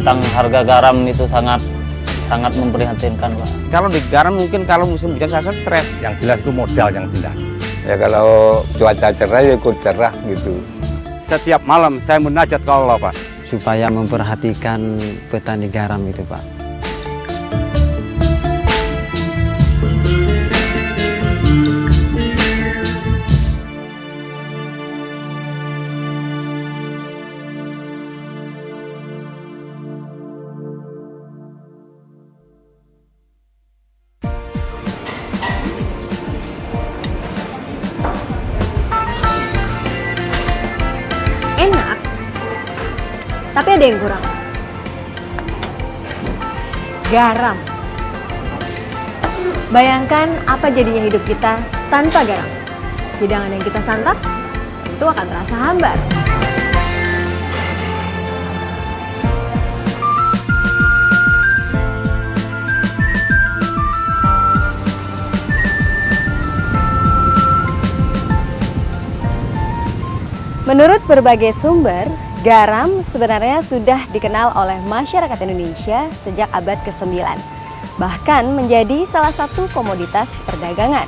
tentang harga garam itu sangat memprihatinkan, Pak. Kalau di garam mungkin kalau musim hujan saya stres. Yang jelas itu modal yang jelas. Ya kalau cuaca cerah ya ikut cerah gitu. Setiap malam saya munajat ke Allah, Pak. Supaya memperhatikan petani garam itu, Pak. Enak, tapi ada yang kurang. Garam. Bayangkan apa jadinya hidup kita tanpa garam. Hidangan yang kita santap itu akan terasa hambar. Menurut berbagai sumber, garam sebenarnya sudah dikenal oleh masyarakat Indonesia sejak abad ke-9, bahkan menjadi salah satu komoditas perdagangan.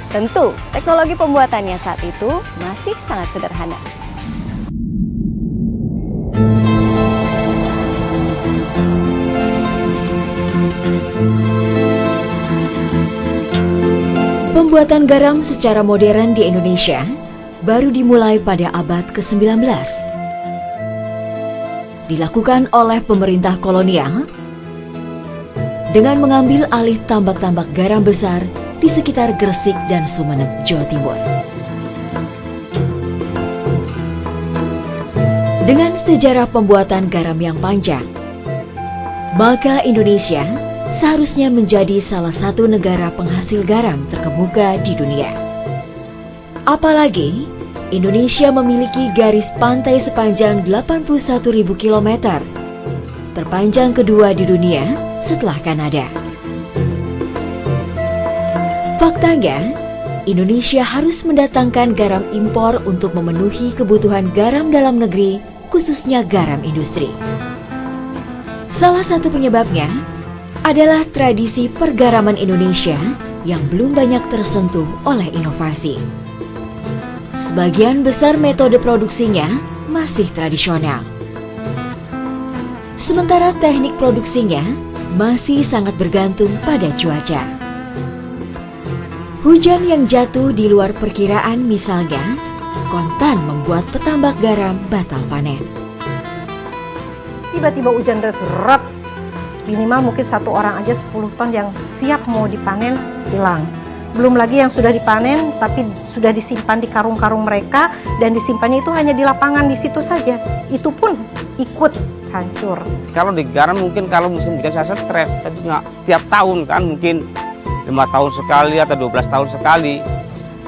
Tentu, teknologi pembuatannya saat itu masih sangat sederhana. Pembuatan garam secara modern di Indonesia baru dimulai pada abad ke-19. Dilakukan oleh pemerintah kolonial dengan mengambil alih tambak-tambak garam besar di sekitar Gresik dan Sumeneb, Jawa Timur. Dengan sejarah pembuatan garam yang panjang, maka Indonesia seharusnya menjadi salah satu negara penghasil garam terkemuka di dunia. Apalagi Indonesia memiliki garis pantai sepanjang 81.000 km, terpanjang kedua di dunia setelah Kanada. Faktanya, Indonesia harus mendatangkan garam impor untuk memenuhi kebutuhan garam dalam negeri, khususnya garam industri. Salah satu penyebabnya adalah tradisi pergaraman Indonesia yang belum banyak tersentuh oleh inovasi. Sebagian besar metode produksinya masih tradisional. Sementara teknik produksinya masih sangat bergantung pada cuaca. Hujan yang jatuh di luar perkiraan misalnya, kontan membuat petambak garam batal panen. Tiba-tiba hujan deras, minimal mungkin satu orang aja 10 ton yang siap mau dipanen hilang. Belum lagi yang sudah dipanen tapi sudah disimpan di karung-karung mereka, dan disimpannya itu hanya di lapangan di situ saja. Itu pun ikut hancur. Kalau di garam mungkin kalau musim hujan saya stres, tapi nggak tiap tahun kan, mungkin 5 tahun sekali atau 12 tahun sekali.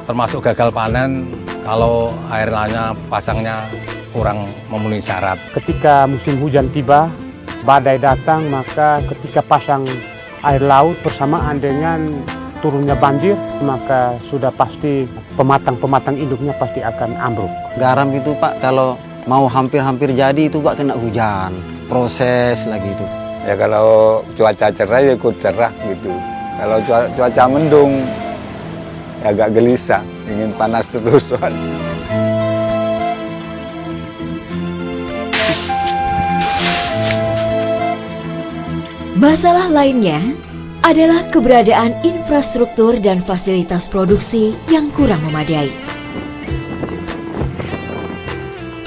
Termasuk gagal panen kalau air lahannya pasangnya kurang memenuhi syarat. Ketika musim hujan tiba, badai datang, maka ketika pasang air laut bersamaan dengan turunnya banjir, maka sudah pasti pematang induknya pasti akan ambruk. Garam itu, Pak, kalau mau hampir-hampir jadi itu, Pak, kena hujan. Proses lagi itu. Ya kalau cuaca cerah ya ikut cerah gitu. Kalau cuaca mendung ya agak gelisah, ingin panas terus. Masalah lainnya adalah keberadaan infrastruktur dan fasilitas produksi yang kurang memadai.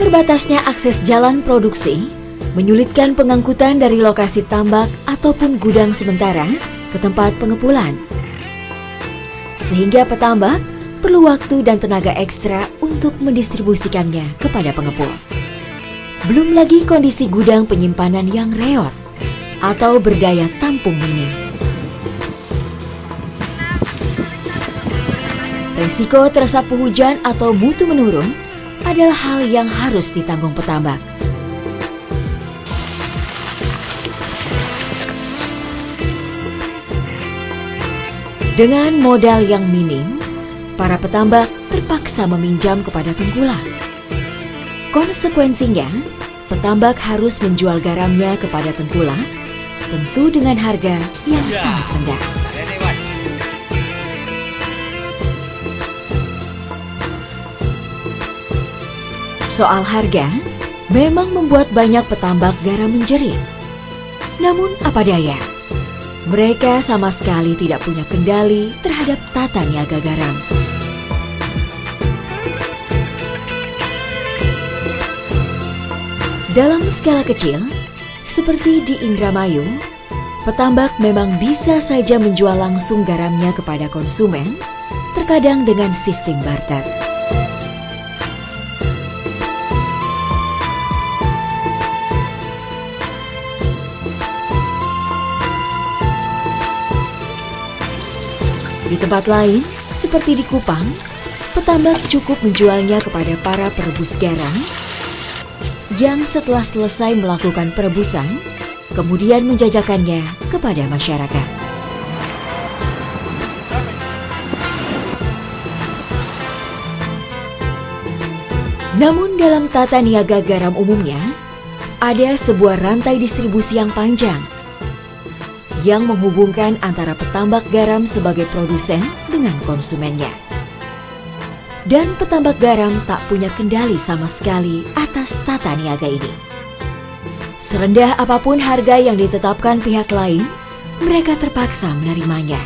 Terbatasnya akses jalan produksi menyulitkan pengangkutan dari lokasi tambak ataupun gudang sementara ke tempat pengepulan. Sehingga petambak perlu waktu dan tenaga ekstra untuk mendistribusikannya kepada pengepul. Belum lagi kondisi gudang penyimpanan yang reot atau berdaya tampung minim. Resiko tersapu hujan atau mutu menurun adalah hal yang harus ditanggung petambak. Dengan modal yang minim, para petambak terpaksa meminjam kepada tengkulak. Konsekuensinya, petambak harus menjual garamnya kepada tengkulak, tentu dengan harga yang sangat rendah. Soal harga memang membuat banyak petambak garam menjerit. Namun apa daya, mereka sama sekali tidak punya kendali terhadap tata niaga garam. Dalam skala kecil, seperti di Indramayu, petambak memang bisa saja menjual langsung garamnya kepada konsumen, terkadang dengan sistem barter. Di tempat lain, seperti di Kupang, petambak cukup menjualnya kepada para perebus garam yang setelah selesai melakukan perebusan, kemudian menjajakannya kepada masyarakat. Namun dalam tata niaga garam umumnya, ada sebuah rantai distribusi yang panjang yang menghubungkan antara petambak garam sebagai produsen dengan konsumennya. Dan petambak garam tak punya kendali sama sekali atas tata niaga ini. Serendah apapun harga yang ditetapkan pihak lain, mereka terpaksa menerimanya.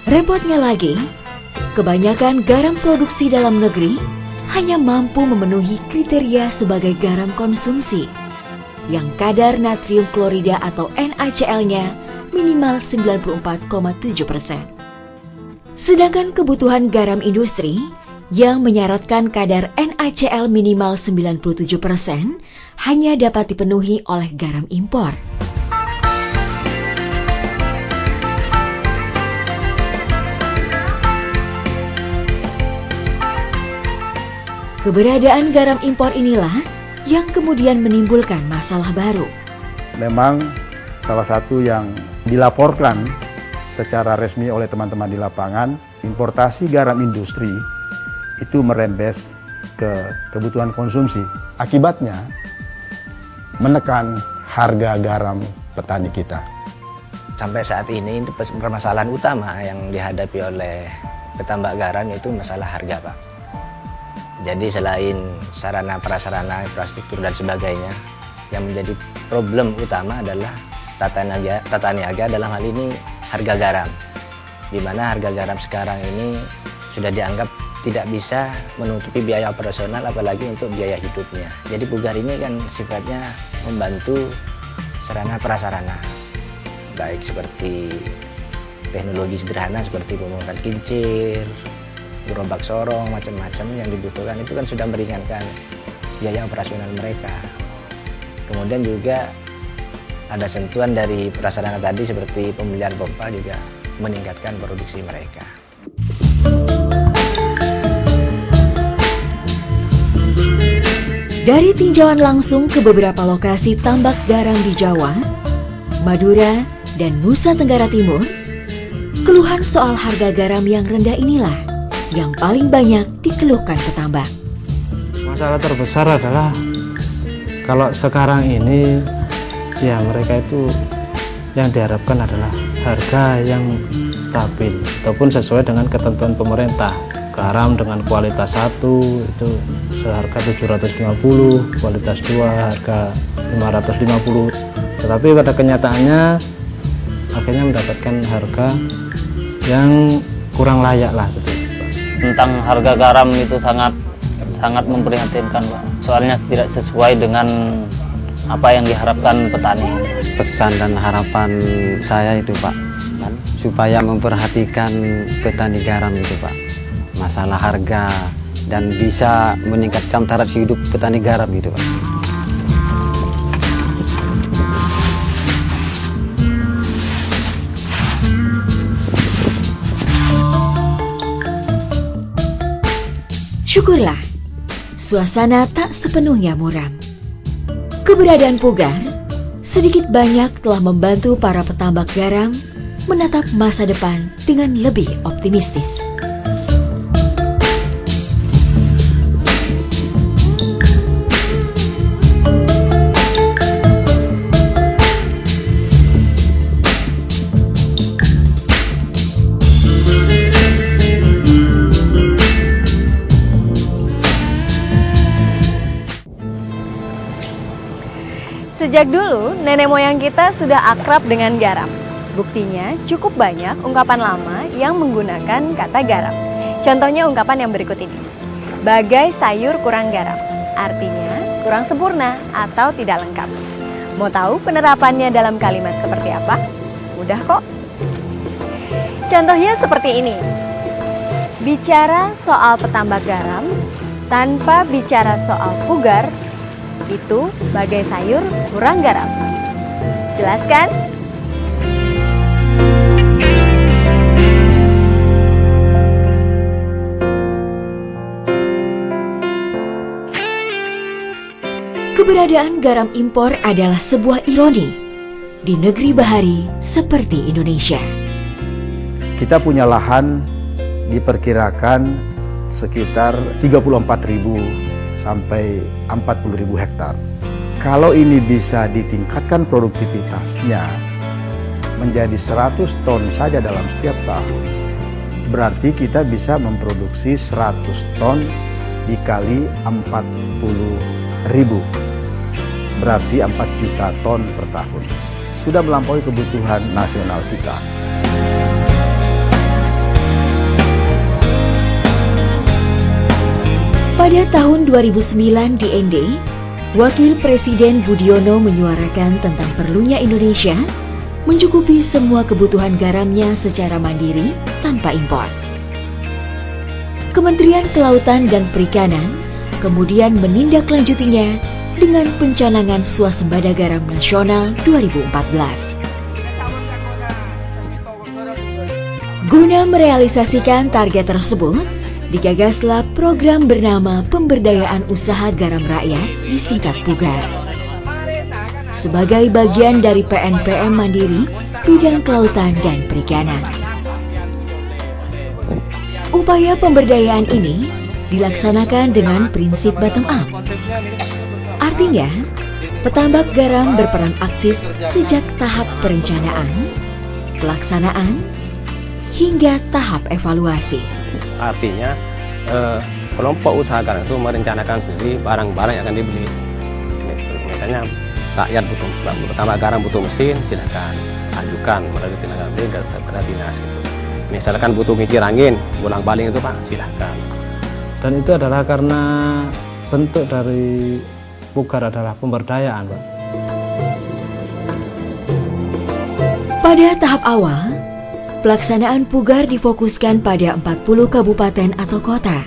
Repotnya lagi, kebanyakan garam produksi dalam negeri hanya mampu memenuhi kriteria sebagai garam konsumsi, yang kadar natrium klorida atau NaCl-nya minimal 94,7%. Sedangkan kebutuhan garam industri yang menyaratkan kadar NaCl minimal 97% hanya dapat dipenuhi oleh garam impor. Keberadaan garam impor inilah yang kemudian menimbulkan masalah baru. Memang salah satu yang dilaporkan secara resmi oleh teman-teman di lapangan, importasi garam industri itu merembes ke kebutuhan konsumsi. Akibatnya menekan harga garam petani kita. Sampai saat ini itu permasalahan utama yang dihadapi oleh petambak garam yaitu masalah harga, Pak. Jadi selain sarana prasarana, infrastruktur dan sebagainya, yang menjadi problem utama adalah tata niaga dalam hal ini harga garam. Di mana harga garam sekarang ini sudah dianggap tidak bisa menutupi biaya operasional apalagi untuk biaya hidupnya. Jadi Pugar ini kan sifatnya membantu sarana prasarana, baik seperti teknologi sederhana seperti pemungutan kincir, gerobak sorong, macam-macam yang dibutuhkan itu kan sudah meringankan biaya operasional mereka. Kemudian juga ada sentuhan dari prasarana tadi seperti pembelian pompa juga meningkatkan produksi mereka. Dari tinjauan langsung ke beberapa lokasi tambak garam di Jawa, Madura, dan Nusa Tenggara Timur, keluhan soal harga garam yang rendah inilah yang paling banyak dikeluhkan petambak. Masalah terbesar adalah kalau sekarang ini ya mereka itu yang diharapkan adalah harga yang stabil ataupun sesuai dengan ketentuan pemerintah. Garam dengan kualitas 1 itu seharga 750, kualitas 2 harga 550. Tetapi pada kenyataannya akhirnya mendapatkan harga yang kurang layak lah. Tentang harga garam itu sangat memprihatinkan, Pak. Soalnya tidak sesuai dengan apa yang diharapkan petani. Pesan dan harapan saya itu, Pak, supaya memperhatikan petani garam itu, Pak, masalah harga dan bisa meningkatkan taraf hidup petani garam gitu, Pak. Syukurlah, suasana tak sepenuhnya muram. Keberadaan Pugar sedikit banyak telah membantu para petambak garam menatap masa depan dengan lebih optimistis. Sejak dulu, nenek moyang kita sudah akrab dengan garam. Buktinya, cukup banyak ungkapan lama yang menggunakan kata garam. Contohnya ungkapan yang berikut ini. Bagai sayur kurang garam, artinya kurang sempurna atau tidak lengkap. Mau tahu penerapannya dalam kalimat seperti apa? Mudah kok. Contohnya seperti ini. Bicara soal petambak garam, tanpa bicara soal pugar, itu bagai sayur kurang garam. Jelas kan? Keberadaan garam impor adalah sebuah ironi di negeri bahari seperti Indonesia. Kita punya lahan diperkirakan sekitar 34.000 sampai 40.000 hektar. Kalau ini bisa ditingkatkan produktivitasnya menjadi 100 ton saja dalam setiap tahun, berarti kita bisa memproduksi 100 ton dikali 40.000. Berarti 4 juta ton per tahun. Sudah melampaui kebutuhan nasional kita. Pada tahun 2009 di ND, Wakil Presiden Budiono menyuarakan tentang perlunya Indonesia mencukupi semua kebutuhan garamnya secara mandiri tanpa impor. Kementerian Kelautan dan Perikanan kemudian menindaklanjutinya dengan pencanangan Swasembada Garam Nasional 2014. Guna merealisasikan target tersebut, digagaslah program bernama Pemberdayaan Usaha Garam Rakyat disingkat PUGAR. Sebagai bagian dari PNPM Mandiri bidang kelautan dan perikanan. Upaya pemberdayaan ini dilaksanakan dengan prinsip bottom up. Artinya, petambak garam berperan aktif sejak tahap perencanaan, pelaksanaan, hingga tahap evaluasi. Artinya, kelompok usaha garam itu merencanakan sendiri barang-barang yang akan dibeli. Misalnya, rakyat butuh petambak garam butuh mesin, silakan ajukan melalui tenaga ahli kepada dinas gitu. Misalkan butuh kincir angin, bolang-baling itu Pak, silahkan. Dan itu adalah karena bentuk dari PUGAR adalah pemberdayaan, Pak. Pada tahap awal, pelaksanaan PUGAR difokuskan pada 40 kabupaten atau kota.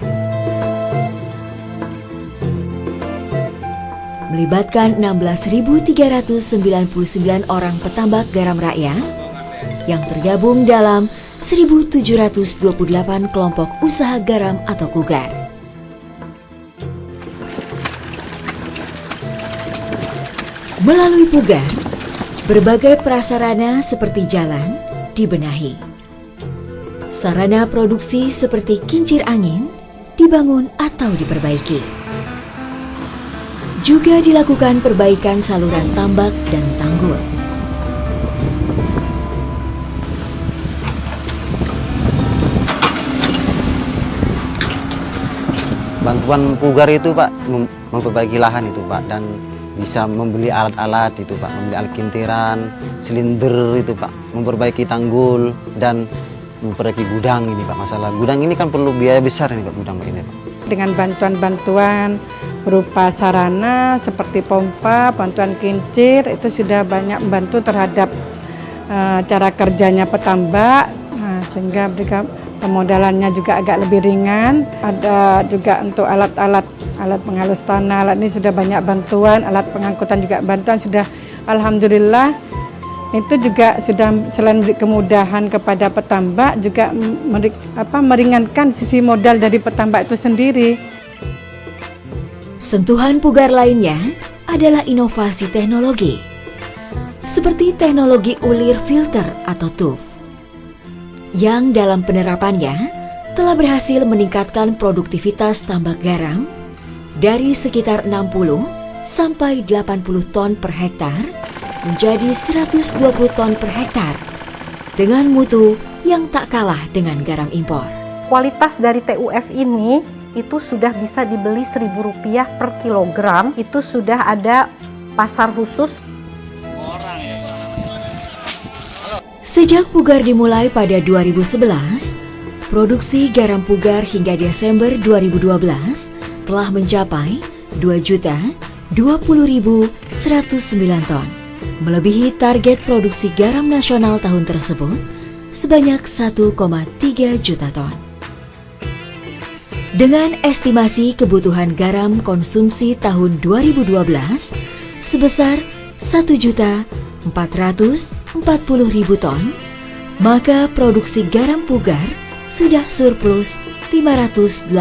Melibatkan 16.399 orang petambak garam rakyat yang tergabung dalam 1.728 kelompok usaha garam atau KUGAR. Melalui PUGAR, berbagai prasarana seperti jalan dibenahi. Sarana produksi seperti kincir angin dibangun atau diperbaiki. Juga dilakukan perbaikan saluran tambak dan tanggul. Bantuan PUGAR itu Pak, memperbaiki lahan itu Pak, dan bisa membeli alat-alat itu Pak, membeli alat kintiran, silinder itu Pak, memperbaiki tanggul dan memperbaiki gudang ini Pak. Masalah gudang ini kan perlu biaya besar ini Pak, gudang ini Pak. Dengan bantuan-bantuan berupa sarana seperti pompa, bantuan kincir itu sudah banyak membantu terhadap cara kerjanya petambak, sehingga mereka pemodalannya juga agak lebih ringan. Ada juga untuk alat-alat penghalus tanah, alat ini sudah banyak bantuan, alat pengangkutan juga bantuan sudah, alhamdulillah. Itu juga sudah selain memberi kemudahan kepada petambak, juga meringankan sisi modal dari petambak itu sendiri. Sentuhan PUGAR lainnya adalah inovasi teknologi, seperti teknologi ulir filter atau TUF, yang dalam penerapannya telah berhasil meningkatkan produktivitas tambak garam dari sekitar 60 sampai 80 ton per hektar menjadi 120 ton per hektar dengan mutu yang tak kalah dengan garam impor. Kualitas dari TUF ini itu sudah bisa dibeli Rp1.000 per kilogram, itu sudah ada pasar khusus Sejak Pugar dimulai pada 2011, produksi garam Pugar hingga Desember 2012 telah mencapai 2.020.109 ton, melebihi target produksi garam nasional tahun tersebut sebanyak 1,3 juta ton. Dengan estimasi kebutuhan garam konsumsi tahun 2012 sebesar 1.440.000 ton, maka produksi garam Pugar sudah surplus 580.109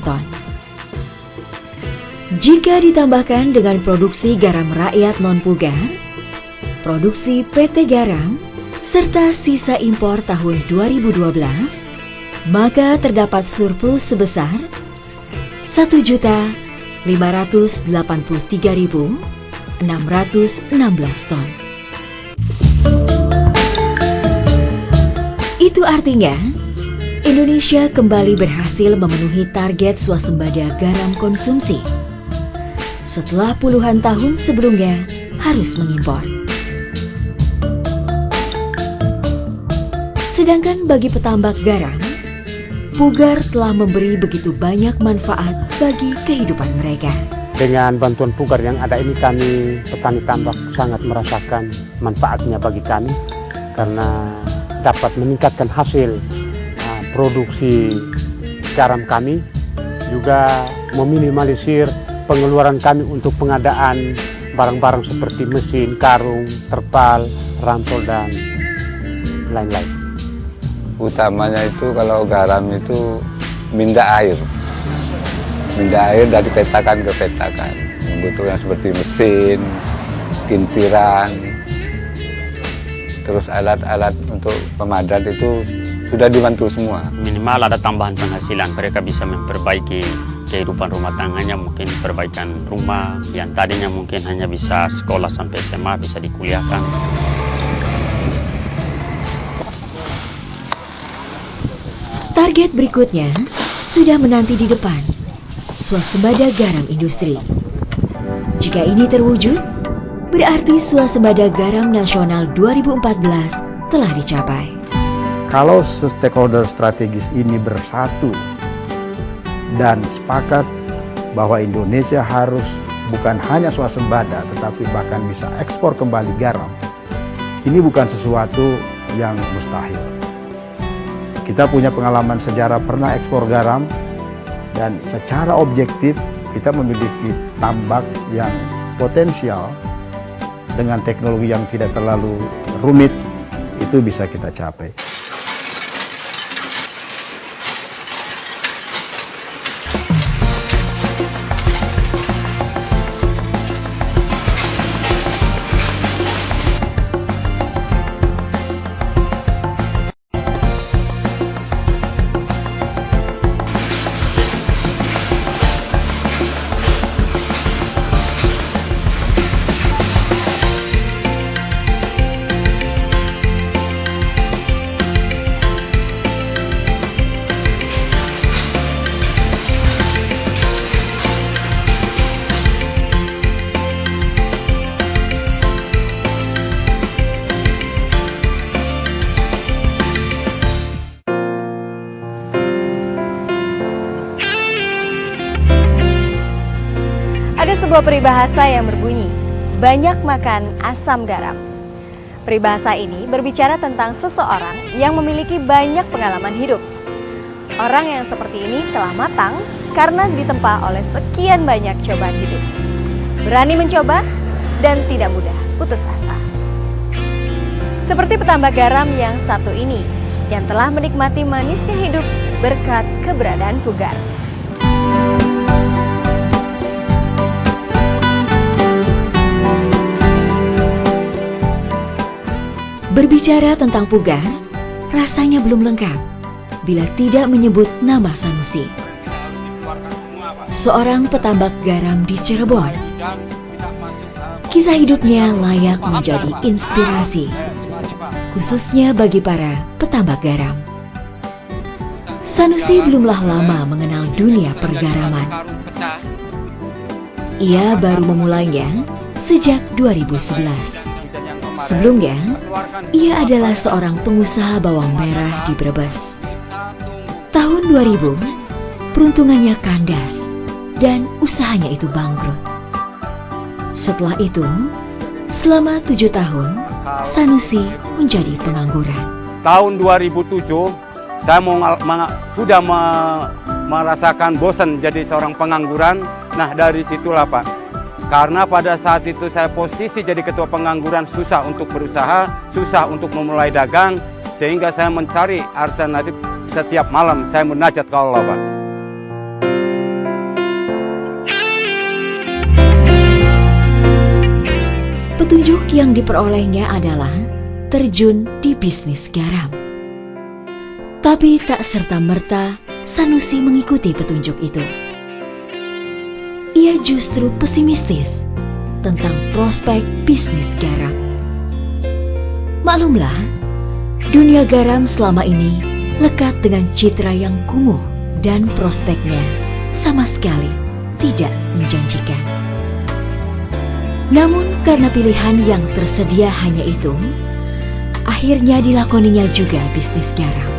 ton. Jika ditambahkan dengan produksi garam rakyat non-Pugar, produksi PT Garam, serta sisa impor tahun 2012, maka terdapat surplus sebesar 1.583.616 ton. Itu artinya, Indonesia kembali berhasil memenuhi target swasembada garam konsumsi setelah puluhan tahun sebelumnya harus mengimpor. Sedangkan bagi petambak garam, Pugar telah memberi begitu banyak manfaat bagi kehidupan mereka. Dengan bantuan Pugar yang ada ini, kami petani tambak sangat merasakan manfaatnya bagi kami karena dapat meningkatkan hasil produksi garam kami, juga meminimalisir pengeluaran kami untuk pengadaan barang-barang seperti mesin, karung, terpal, rampol, dan lain-lain. Utamanya itu kalau garam itu minda air dari petakan ke petakan, membutuhkan seperti mesin, kintiran, terus alat-alat untuk pemadat itu sudah dibantu semua. Minimal ada tambahan penghasilan, mereka bisa memperbaiki kehidupan rumah tangganya, mungkin perbaikan rumah yang tadinya mungkin hanya bisa sekolah sampai SMA bisa dikuliahkan. Target berikutnya sudah menanti di depan, swasembada garam industri. Jika ini terwujud, berarti swasembada garam nasional 2014 telah dicapai. Kalau stakeholder strategis ini bersatu dan sepakat bahwa Indonesia harus bukan hanya swasembada tetapi bahkan bisa ekspor kembali garam, ini bukan sesuatu yang mustahil. Kita punya pengalaman sejarah pernah ekspor garam, dan secara objektif kita memiliki tambak yang potensial dengan teknologi yang tidak terlalu rumit, itu bisa kita capai. Ada sebuah peribahasa yang berbunyi, banyak makan asam garam. Peribahasa ini berbicara tentang seseorang yang memiliki banyak pengalaman hidup. Orang yang seperti ini telah matang karena ditempa oleh sekian banyak cobaan hidup. Berani mencoba dan tidak mudah putus asa. Seperti petambak garam yang satu ini, yang telah menikmati manisnya hidup berkat keberadaan Pugar. Berbicara tentang Pugar, rasanya belum lengkap bila tidak menyebut nama Sanusi, seorang petambak garam di Cirebon. Kisah hidupnya layak menjadi inspirasi, khususnya bagi para petambak garam. Sanusi belumlah lama mengenal dunia pergaraman. Ia baru memulainya sejak 2011. Sebelumnya, ia adalah seorang pengusaha bawang merah di Brebes. Tahun 2000, peruntungannya kandas dan usahanya itu bangkrut. Setelah itu, selama 7 tahun, Sanusi menjadi pengangguran. Tahun 2007, saya sudah merasakan bosan jadi seorang pengangguran. Nah, dari situlah Pak, karena pada saat itu saya posisi jadi ketua pengangguran, susah untuk berusaha, susah untuk memulai dagang, sehingga saya mencari alternatif. Setiap malam saya munajat ke Allah Pak. Petunjuk yang diperolehnya adalah terjun di bisnis garam. Tapi tak serta-merta Sanusi mengikuti petunjuk itu. Ia justru pesimistis tentang prospek bisnis garam. Maklumlah, dunia garam selama ini lekat dengan citra yang kumuh dan prospeknya sama sekali tidak menjanjikan. Namun karena pilihan yang tersedia hanya itu, akhirnya dilakoninya juga bisnis garam.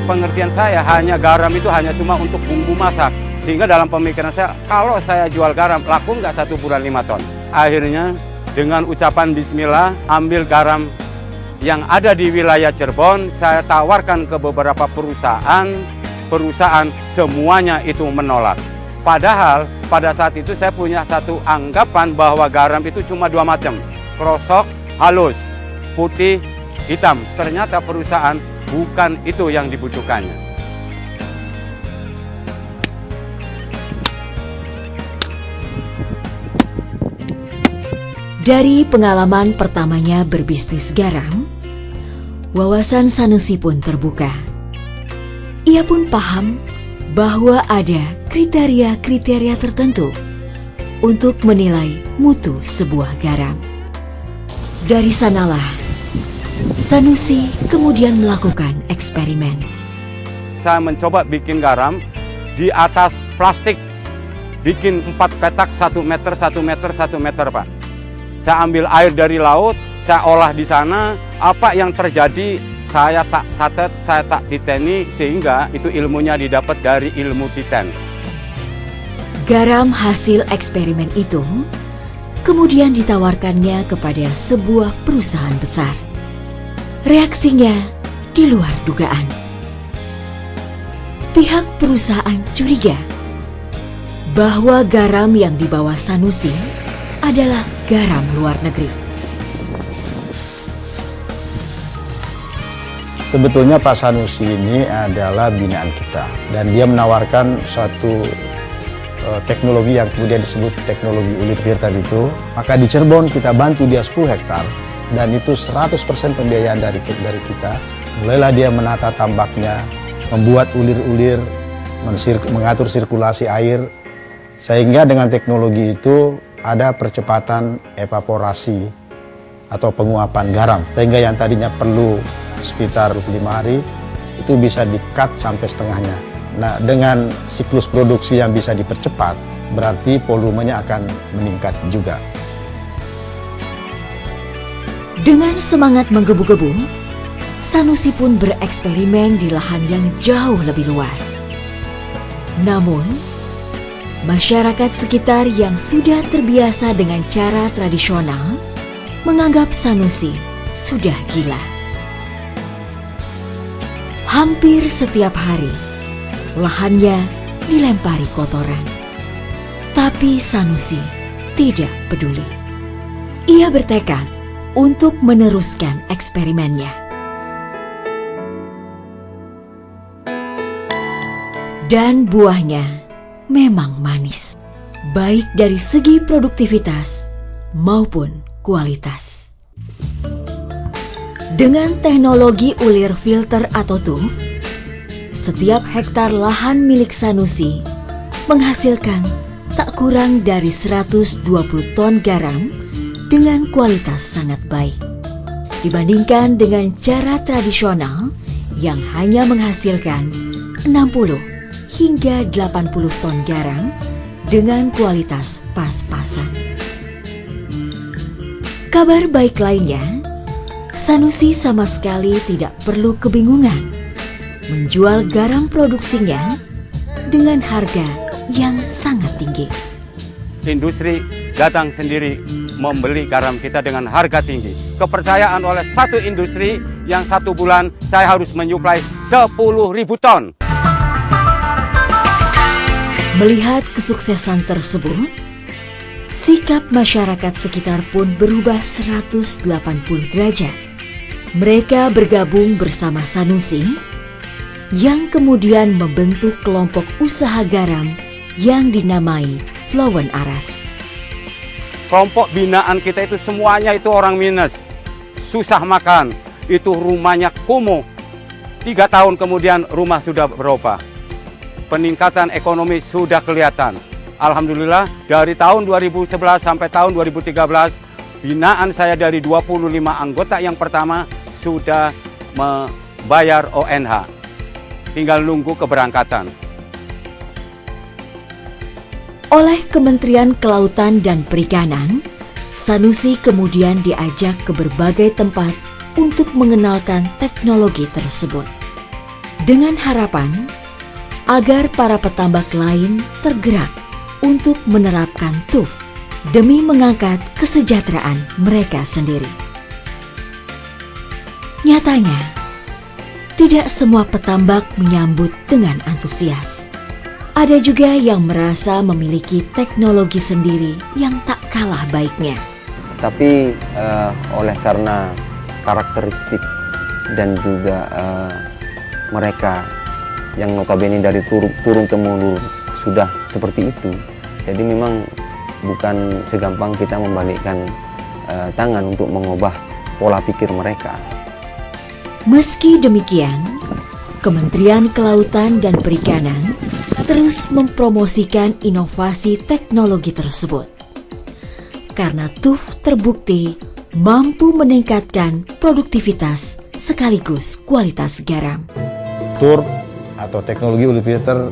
Pengertian saya hanya garam itu hanya cuma untuk bumbu masak. Sehingga dalam pemikiran saya, kalau saya jual garam, laku nggak 1 bulan 5 ton. Akhirnya dengan ucapan bismillah, ambil garam yang ada di wilayah Cirebon, saya tawarkan ke beberapa perusahaan semuanya itu menolak. Padahal pada saat itu saya punya satu anggapan bahwa garam itu cuma 2 macam, krosok, halus, putih, hitam. Ternyata perusahaan bukan itu yang dibutuhkannya. Dari pengalaman pertamanya berbisnis garam, wawasan Sanusi pun terbuka. Ia pun paham bahwa ada kriteria-kriteria tertentu untuk menilai mutu sebuah garam. Dari sanalah, Sanusi kemudian melakukan eksperimen. Saya mencoba bikin garam di atas plastik, bikin 4 petak 1 meter, 1 meter, 1 meter Pak. Saya ambil air dari laut, saya olah di sana, apa yang terjadi saya tak catat, saya tak titeni, sehingga itu ilmunya didapat dari ilmu titen. Garam hasil eksperimen itu kemudian ditawarkannya kepada sebuah perusahaan besar. Reaksinya di luar dugaan. Pihak perusahaan curiga bahwa garam yang dibawa Sanusi adalah garam luar negeri. Sebetulnya Pak Sanusi ini adalah binaan kita dan dia menawarkan suatu teknologi yang kemudian disebut teknologi ulir virtual itu. Maka di Cirebon kita bantu dia 10 hektar dan itu 100% pembiayaan dari kita. Mulailah dia menata tambaknya, membuat ulir-ulir, mengatur sirkulasi air, sehingga dengan teknologi itu ada percepatan evaporasi atau penguapan garam, sehingga yang tadinya perlu sekitar 25 hari itu bisa di-cut sampai setengahnya. Nah, dengan siklus produksi yang bisa dipercepat, berarti volumenya akan meningkat juga. Dengan semangat menggebu-gebu, Sanusi pun bereksperimen di lahan yang jauh lebih luas. Namun, masyarakat sekitar yang sudah terbiasa dengan cara tradisional menganggap Sanusi sudah gila. Hampir setiap hari, lahannya dilempari kotoran. Tapi Sanusi tidak peduli. Ia bertekad untuk meneruskan eksperimennya. Dan buahnya memang manis, baik dari segi produktivitas maupun kualitas. Dengan teknologi ulir filter atau TUF, setiap hektar lahan milik Sanusi menghasilkan tak kurang dari 120 ton garam dengan kualitas sangat baik. Dibandingkan dengan cara tradisional yang hanya menghasilkan 60 hingga 80 ton garam dengan kualitas pas-pasan. Kabar baik lainnya, Sanusi sama sekali tidak perlu kebingungan menjual garam produksinya dengan harga yang sangat tinggi. Industri datang sendiri membeli garam kita dengan harga tinggi. Kepercayaan oleh satu industri yang 1 bulan saya harus menyuplai 10.000 ton. Melihat kesuksesan tersebut, sikap masyarakat sekitar pun berubah 180 derajat. Mereka bergabung bersama Sanusi yang kemudian membentuk kelompok usaha garam yang dinamai Flowen Aras. Kelompok binaan kita itu semuanya itu orang minus, susah makan, itu rumahnya kumuh. 3 tahun kemudian rumah sudah berubah. Peningkatan ekonomi sudah kelihatan. Alhamdulillah dari tahun 2011 sampai tahun 2013, binaan saya dari 25 anggota yang pertama sudah membayar ONH. Tinggal nunggu keberangkatan. Oleh Kementerian Kelautan dan Perikanan, Sanusi kemudian diajak ke berbagai tempat untuk mengenalkan teknologi tersebut. Dengan harapan agar para petambak lain tergerak untuk menerapkan TUF demi mengangkat kesejahteraan mereka sendiri. Nyatanya, tidak semua petambak menyambut dengan antusias. Ada juga yang merasa memiliki teknologi sendiri yang tak kalah baiknya. Tapi oleh karena karakteristik dan juga mereka yang notabene dari turun-temurun sudah seperti itu, jadi memang bukan segampang kita membalikkan tangan untuk mengubah pola pikir mereka. Meski demikian, Kementerian Kelautan dan Perikanan terus mempromosikan inovasi teknologi tersebut. Karena TUF terbukti mampu meningkatkan produktivitas sekaligus kualitas garam. TUR atau teknologi uli filter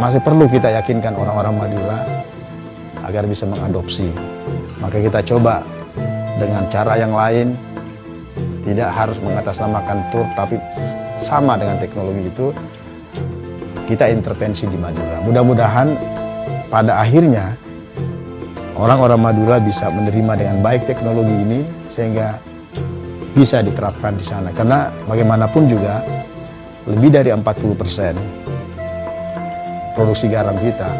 masih perlu kita yakinkan orang-orang Madura agar bisa mengadopsi. Maka kita coba dengan cara yang lain, tidak harus mengatasnamakan TUR, tapi sama dengan teknologi itu, kita intervensi di Madura. Mudah-mudahan pada akhirnya orang-orang Madura bisa menerima dengan baik teknologi ini sehingga bisa diterapkan di sana. Karena bagaimanapun juga lebih dari 40% produksi garam kita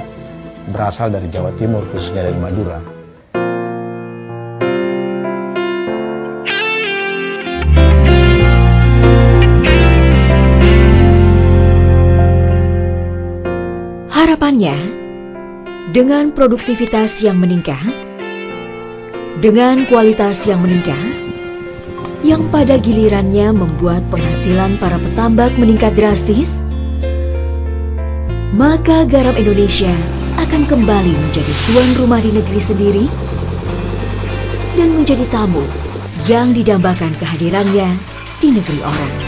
berasal dari Jawa Timur, khususnya dari Madura. Harapannya, dengan produktivitas yang meningkat, dengan kualitas yang meningkat, yang pada gilirannya membuat penghasilan para petambak meningkat drastis, maka garam Indonesia akan kembali menjadi tuan rumah di negeri sendiri dan menjadi tamu yang didambakan kehadirannya di negeri orang.